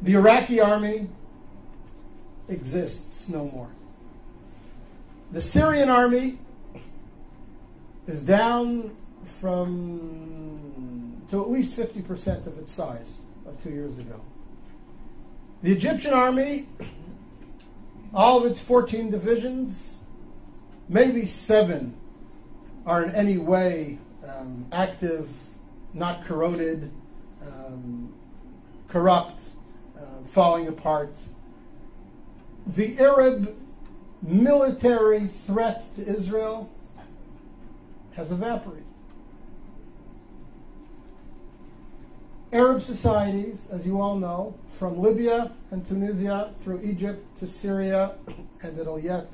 The Iraqi army exists no more. The Syrian army is down to at least 50% of its size of 2 years ago. The Egyptian army, all of its 14 divisions, maybe 7 are in any way active, not corroded, corrupt, falling apart. The Arab military threat to Israel has evaporated. Arab societies, as you all know, from Libya and Tunisia through Egypt to Syria, and it'll yet,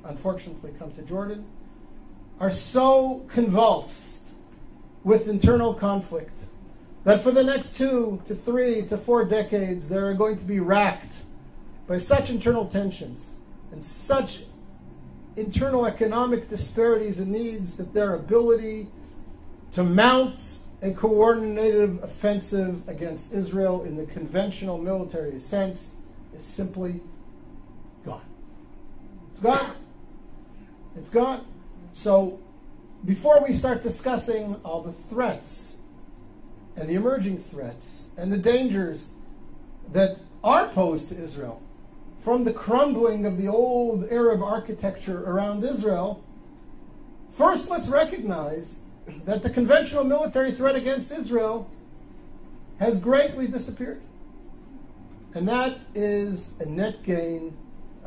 unfortunately, come to Jordan, are so convulsed with internal conflict that for the next 2 to 3 to 4 decades, they're going to be racked by such internal tensions and such internal economic disparities and needs that their ability to mount a coordinated offensive against Israel in the conventional military sense is simply gone. It's gone. It's gone. So before we start discussing all the threats and the emerging threats and the dangers that are posed to Israel from the crumbling of the old Arab architecture around Israel, first let's recognize that the conventional military threat against Israel has greatly disappeared. And that is a net gain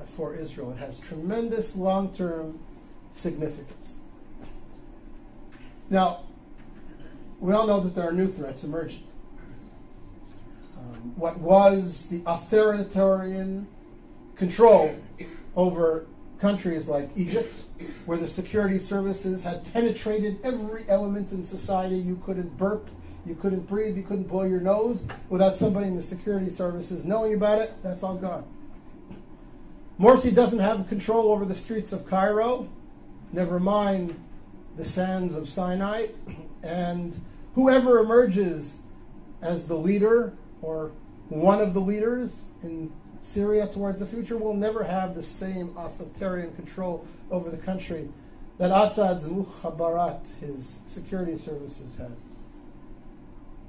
for Israel. It has tremendous long-term significance. Now, we all know that there are new threats emerging. What was the authoritarian control over countries like Egypt, where the security services had penetrated every element in society. You couldn't burp, you couldn't breathe, you couldn't blow your nose without somebody in the security services knowing about it. That's all gone. Morsi doesn't have control over the streets of Cairo, never mind the sands of Sinai, and whoever emerges as the leader or one of the leaders in Syria towards the future will never have the same authoritarian control over the country that Assad's Mukhabarat, his security services, had.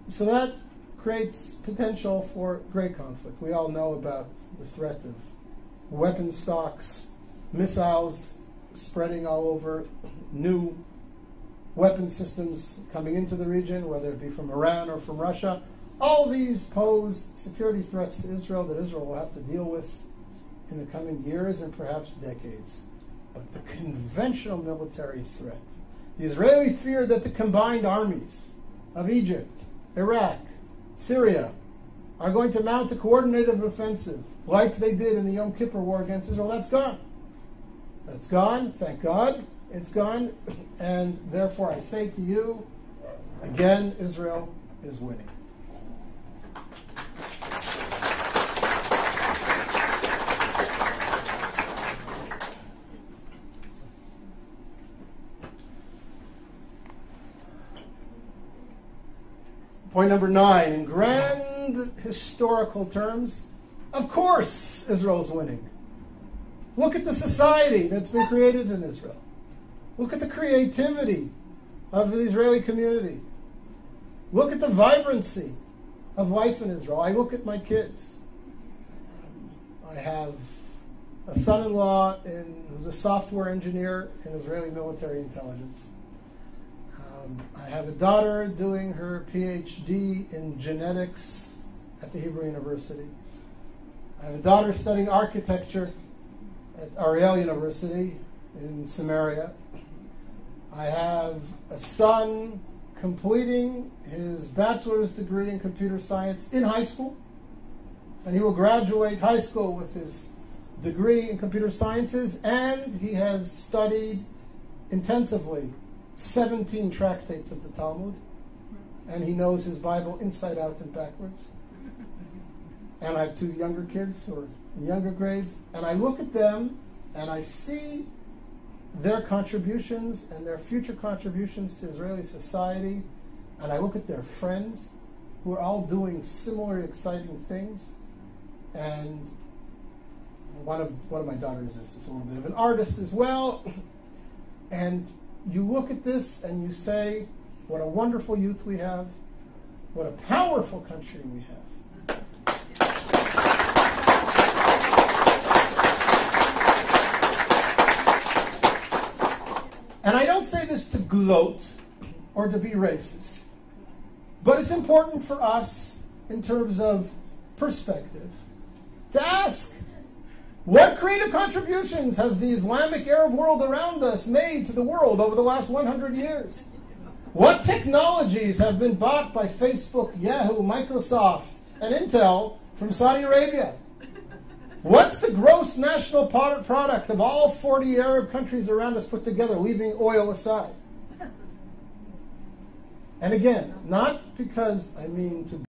So that creates potential for great conflict. We all know about the threat of weapon stocks, missiles spreading all over, new weapon systems coming into the region, whether it be from Iran or from Russia. All these pose security threats to Israel that Israel will have to deal with in the coming years and perhaps decades. But the conventional military threat, the Israeli fear that the combined armies of Egypt, Iraq, Syria are going to mount a coordinated offensive like they did in the Yom Kippur War against Israel, that's gone. That's gone, thank God, it's gone. And therefore I say to you, again, Israel is winning. Point number 9, in grand historical terms, of course Israel's winning. Look at the society that's been created in Israel. Look at the creativity of the Israeli community. Look at the vibrancy of life in Israel. I look at my kids. I have a son-in-law who's a software engineer in Israeli military intelligence. I have a daughter doing her PhD in genetics at the Hebrew University. I have a daughter studying architecture at Ariel University in Samaria. I have a son completing his bachelor's degree in computer science in high school, and he will graduate high school with his degree in computer sciences, and he has studied intensively 17 tractates of the Talmud, and he knows his Bible inside out and backwards. And I have 2 younger kids who are in younger grades, and I look at them and I see their contributions and their future contributions to Israeli society, and I look at their friends who are all doing similar exciting things, and one of my daughters is a little bit of an artist as well. And you look at this and you say, what a wonderful youth we have, what a powerful country we have. And I don't say this to gloat or to be racist, but it's important for us in terms of perspective to ask, what creative contributions has the Islamic Arab world around us made to the world over the last 100 years? What technologies have been bought by Facebook, Yahoo, Microsoft, and Intel from Saudi Arabia? What's the gross national product of all 40 Arab countries around us put together, leaving oil aside? And again, not because I mean to